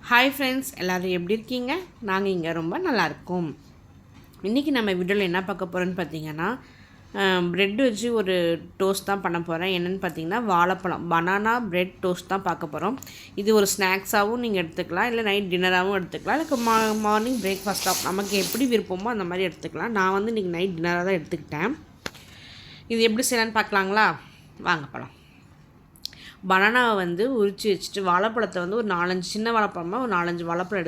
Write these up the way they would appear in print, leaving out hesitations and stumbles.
Hi friends, எல்லோரும் எப்படி இருக்கீங்க? நாங்கள் இங்கே ரொம்ப நல்லாயிருக்கோம். இன்றைக்கி நம்ம வீடியோவில் என்ன பார்க்க போகிறோன்னு பார்த்தீங்கன்னா, ப்ரெட் வச்சு ஒரு டோஸ்ட் தான் பண்ண போகிறேன். என்னென்னு பார்த்தீங்கன்னா, வாழைப்பழம் பனானா ப்ரெட் டோஸ்ட் தான் பார்க்க போகிறோம். இது ஒரு ஸ்நாக்ஸாகவும் நீங்கள் எடுத்துக்கலாம், இல்லை நைட் டின்னராகவும் எடுத்துக்கலாம், இல்லை மார்னிங் பிரேக்ஃபாஸ்ட்டாக நமக்கு எப்படி விருப்பமோ அந்த மாதிரி எடுத்துக்கலாம். நான் வந்து இன்றைக்கி நைட் டின்னராக தான் எடுத்துக்கிட்டேன். இது எப்படி செய்யலான்னு பார்க்கலாங்களா? வாங்க போகலாம். பனானாவை வந்து உரித்து வச்சுட்டு, வாழைப்பழத்தை வந்து ஒரு 4-5 சின்ன வாழைப்பழமாக ஒரு 4-5 வாழைப்பழம்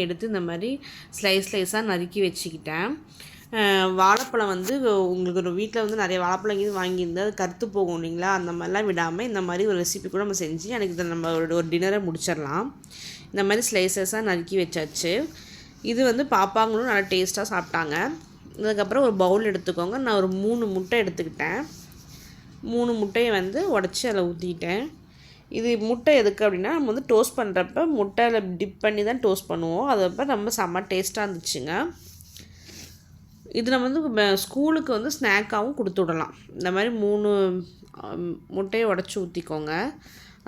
எடுத்து இந்த மாதிரி ஸ்லைஸாக நறுக்கி வச்சுக்கிட்டேன். வாழைப்பழம் வந்து உங்களுக்கு ஒரு வீட்டில் வந்து நிறைய வாழைப்பழம் இது வாங்கியிருந்து அது கருத்து போகும் இல்லைங்களா, அந்த மாதிரிலாம் விடாமல் இந்த மாதிரி ஒரு ரெசிபி கூட நம்ம செஞ்சு எனக்கு இதை நம்ம ஒரு டின்னரை முடிச்சிடலாம். இந்த மாதிரி ஸ்லைஸாக நறுக்கி வச்சாச்சு. இது வந்து பாப்பாங்களும் நல்லா டேஸ்ட்டாக சாப்பிட்டாங்க. அதுக்கப்புறம் ஒரு பவுல் எடுத்துக்கோங்க. நான் ஒரு 3 முட்டை எடுத்துக்கிட்டேன். 3 முட்டையை வந்து உடச்சி அதில் ஊற்றிக்கிட்டேன். இது முட்டை எதுக்கு அப்படின்னா, நம்ம வந்து டோஸ்ட் பண்ணுறப்ப முட்டையில் டிப் பண்ணி தான் டோஸ்ட் பண்ணுவோம். அது அப்போ நம்ம செம்ம டேஸ்ட்டாக இருந்துச்சுங்க. இது நம்ம வந்து ஸ்கூலுக்கு வந்து ஸ்நாக்காகவும் கொடுத்து விடலாம். இந்த மாதிரி 3 முட்டையை உடச்சி ஊற்றிக்கோங்க.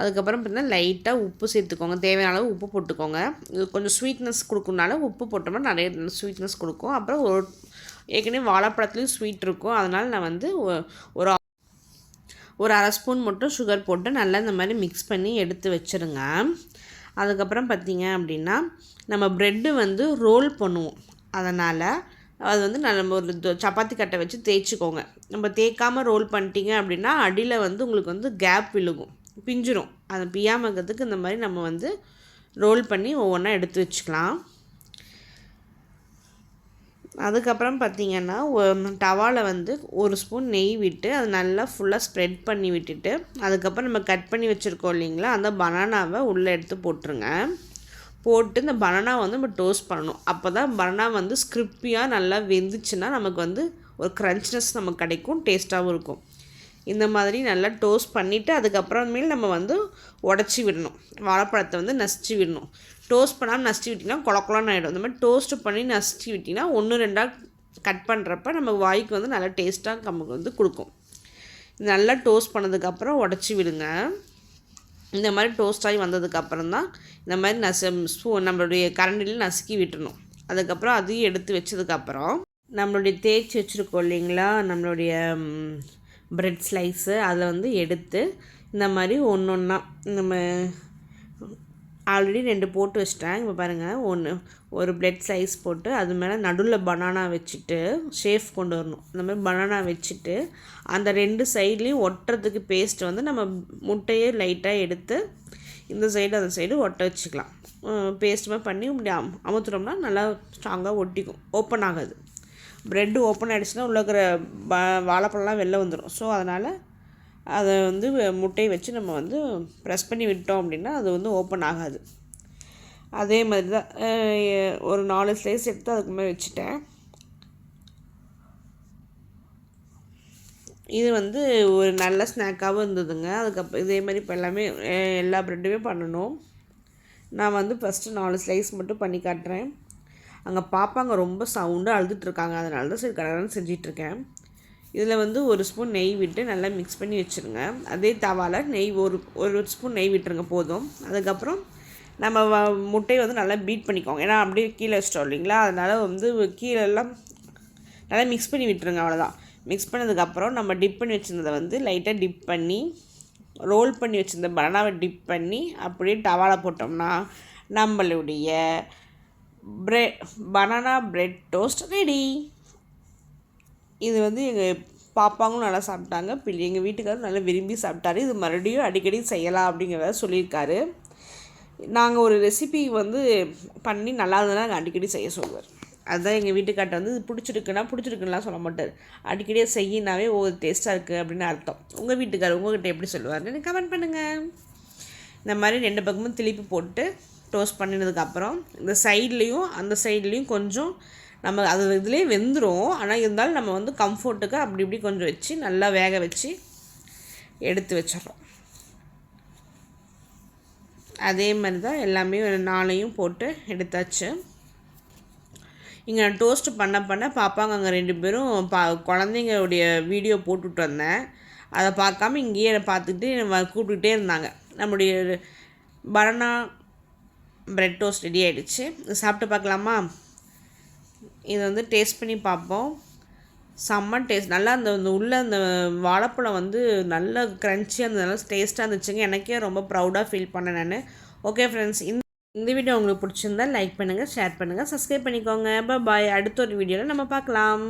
அதுக்கப்புறம் பார்த்தீங்கன்னா லைட்டாக உப்பு சேர்த்துக்கோங்க. தேவையான அளவு உப்பு போட்டுக்கோங்க. இது கொஞ்சம் ஸ்வீட்னஸ் கொடுக்கணுனால உப்பு போட்டோம்னா நிறைய ஸ்வீட்னஸ் கொடுக்கும். அப்புறம் ஏற்கனவே வாழைப்பழத்துலேயும் ஸ்வீட் இருக்கும். அதனால் நான் வந்து ஒரு அரை ஸ்பூன் மட்டும் சுகர் போட்டு நல்லா இந்த மாதிரி மிக்ஸ் பண்ணி எடுத்து வச்சுருங்க. அதுக்கப்புறம் பார்த்திங்க அப்படின்னா, நம்ம ப்ரெட்டு வந்து ரோல் பண்ணுவோம். அதனால் அது வந்து நம்ம ஒரு சப்பாத்தி கட்டை வச்சு தேய்ச்சிக்கோங்க. நம்ம தேய்க்காமல் ரோல் பண்ணிட்டீங்க அப்படின்னா அடியில் வந்து உங்களுக்கு வந்து கேப் விழுகும், பிஞ்சிரும். அதை பியாமல் இருக்கிறதுக்கு இந்த மாதிரி நம்ம வந்து ரோல் பண்ணி ஒவ்வொன்றா எடுத்து வச்சுக்கலாம். அதுக்கப்புறம் பார்த்திங்கன்னா, டவாவில் வந்து ஒரு ஸ்பூன் நெய் விட்டு அது நல்லா ஃபுல்லாக ஸ்ப்ரெட் பண்ணி விட்டுட்டு, அதுக்கப்புறம் நம்ம கட் பண்ணி வச்சுருக்கோம் இல்லைங்களா, அந்த பனானாவை உள்ளே எடுத்து போட்டுருங்க. போட்டு இந்த பனானாவை வந்து நம்ம டோஸ்ட் பண்ணணும். அப்போ தான் பனானா வந்து ஸ்கிரிப்பியாக நல்லா வெந்துச்சுன்னா நமக்கு வந்து ஒரு க்ரன்ச்னஸ் நமக்கு கிடைக்கும், டேஸ்ட்டாகவும் இருக்கும். இந்த மாதிரி நல்லா டோஸ்ட் பண்ணிவிட்டு அதுக்கப்புறமேல் நம்ம வந்து உடச்சி விடணும். வாழைப்பழத்தை வந்து நசிச்சு விடணும். டோஸ்ட் பண்ணாமல் நசிச்சு விட்டிங்கன்னா குழக்குலான்னு ஆகிடும். இந்த மாதிரி டோஸ்ட்டு பண்ணி நசிச்சு விட்டிங்கன்னா 1-2 கட் பண்ணுறப்ப நம்ம வாய்க்கு வந்து நல்லா டேஸ்ட்டாக நமக்கு வந்து கொடுக்கும். நல்லா டோஸ்ட் பண்ணதுக்கப்புறம் உடச்சி விடுங்க. இந்த மாதிரி டோஸ்ட் ஆகி வந்ததுக்கப்புறம் தான் இந்த மாதிரி நம்மளுடைய கரண்டியில் நசுக்கி விட்டுணும். அதுக்கப்புறம் அதையும் எடுத்து வச்சதுக்கப்புறம் நம்மளுடைய தேய்ச்சி வச்சுருக்கோம் இல்லைங்களா, நம்மளுடைய ப்ரெட் ஸ்லைஸு அதில் வந்து எடுத்து இந்த மாதிரி ஒன்றா நம்ம ஆல்ரெடி 2 போட்டு வச்சிட்டேன். இப்போ பாருங்கள், ஒரு ப்ரெட் ஸ்லைஸ் போட்டு அது மேலே நடுவில் பனானா வச்சுட்டு ஷேஃப் கொண்டு வரணும். இந்த மாதிரி பனானா வச்சுட்டு அந்த 2 சைட்லேயும் ஒட்டுறதுக்கு பேஸ்ட் வந்து நம்ம முட்டையே லைட்டாக எடுத்து இந்த சைடு அந்த சைடு ஒட்ட வச்சுக்கலாம். பேஸ்ட் மாதிரி பண்ணி இப்படி அமுத்துட்டோம்னா நல்லா ஸ்ட்ராங்காக ஒட்டிக்கும், ஓப்பன் ஆகாது. ப்ரெட்டு ஓப்பன் ஆகிடுச்சுன்னா உள்ள இருக்கிற வாழைப்பழம்லாம் வெளில வந்துடும். ஸோ அதனால் அதை வந்து முட்டையை வச்சு நம்ம வந்து ப்ரெஸ் பண்ணி விட்டோம் அப்படின்னா அது வந்து ஓப்பன் ஆகாது. அதே மாதிரி தான் ஒரு 4 ஸ்லைஸ் எடுத்து அதுக்கு மேலே வச்சுட்டேன். இது வந்து ஒரு நல்ல ஸ்நாக்காகவும் இருந்ததுங்க. அதுக்கப்புறம் இதே மாதிரி இப்போ எல்லா ப்ரெட்டுமே பண்ணணும். நான் வந்து ஃபஸ்ட்டு 4 ஸ்லைஸ் மட்டும் பண்ணி காட்டுறேன். அங்கே பாப்பாங்க ரொம்ப சவுண்டாக அழுதுட்டுருக்காங்க, அதனால தான் சரி கடகடன்னு செஞ்சிட்ருக்கேன். இதில் வந்து ஒரு ஸ்பூன் நெய் விட்டு நல்லா மிக்ஸ் பண்ணி வச்சுருங்க. அதே தவாவில் நெய் ஒரு ஸ்பூன் நெய் விட்டுருங்க போதும். அதுக்கப்புறம் நம்ம முட்டையை வந்து நல்லா பீட் பண்ணிக்கோங்க. ஏன்னா அப்படியே கீழே வச்சிட்டோம் இல்லைங்களா, அதனால் வந்து கீழெல்லாம் நல்லா மிக்ஸ் பண்ணி விட்டுருங்க. அவ்வளோதான். மிக்ஸ் பண்ணதுக்கப்புறம் நம்ம டிப் பண்ணி வச்சுருந்ததை வந்து லைட்டாக டிப் பண்ணி ரோல் பண்ணி வச்சுருந்த பனானாவை டிப் பண்ணி அப்படியே டவாவில் போட்டோம்னா நம்மளுடைய பனானா ப்ரெட் டோஸ்ட் ரெடி. இது வந்து எங்கள் பாப்பாங்களும் நல்லா சாப்பிட்டாங்க. எங்கள் வீட்டுக்காரரும் நல்லா விரும்பி சாப்பிட்டாரு. இது மறுபடியும் அடிக்கடி செய்யலாம் அப்படிங்கிறத சொல்லியிருக்காரு. நாங்கள் ஒரு ரெசிபி வந்து பண்ணி நல்லா இருந்ததுன்னா நாங்கள் அடிக்கடி செய்ய சொல்லுவார். அதுதான் எங்கள் வீட்டுக்கார்ட்ட வந்து இது பிடிச்சிருக்குன்னா சொல்ல மாட்டார். அடிக்கடியே செய்யினாவே டேஸ்ட்டாக இருக்குது அப்படின்னு அர்த்தம். உங்கள் வீட்டுக்காரர் உங்கள்கிட்ட எப்படி சொல்லுவார்னு கமெண்ட் பண்ணுங்கள். இந்த மாதிரி 2 பக்கமும் திருப்பி போட்டு டோஸ்ட் பண்ணினதுக்கப்புறம் இந்த சைட்லேயும் அந்த சைட்லேயும் கொஞ்சம் நம்ம அது இதுலேயே வெந்துடும். ஆனால் இருந்தாலும் நம்ம வந்து கம்ஃபர்ட்டுக்கு அப்படி இப்படி கொஞ்சம் வச்சு நல்லா வேக வச்சு எடுத்து வச்சிடறோம். அதே மாதிரி தான் எல்லாமே 4 போட்டு எடுத்தாச்சு. இங்கே நான் டோஸ்ட்டு பண்ண பாப்பாங்க அங்கே 2 பேரும் குழந்தைங்களுடைய வீடியோ போட்டுட்டு வந்தேன். அதை பார்க்காம இங்கேயே பார்த்துக்கிட்டு கூப்பிட்டுக்கிட்டே இருந்தாங்க. நம்முடைய பனானா பிரெட் டோஸ்ட் ரெடி ஆகிடுச்சு. சாப்பிட்டு பார்க்கலாமா? இதை வந்து டேஸ்ட் பண்ணி பார்ப்போம். செம்ம டேஸ்ட், நல்லா அந்த உள்ளே அந்த வாழைப்பழம் வந்து நல்ல க்ரன்ச்சியாக இருந்தது, நல்லா டேஸ்ட்டாக இருந்துச்சுங்க. எனக்கே ரொம்ப ப்ரௌடாக ஃபீல் பண்ணேன் நான். ஓகே ஃப்ரெண்ட்ஸ், இந்த வீடியோ உங்களுக்கு பிடிச்சிருந்தா லைக் பண்ணுங்கள், ஷேர் பண்ணுங்கள், சப்ஸ்கிரைப் பண்ணிக்கோங்க. பாய். அடுத்த ஒரு வீடியோவில் நம்ம பார்க்கலாம்.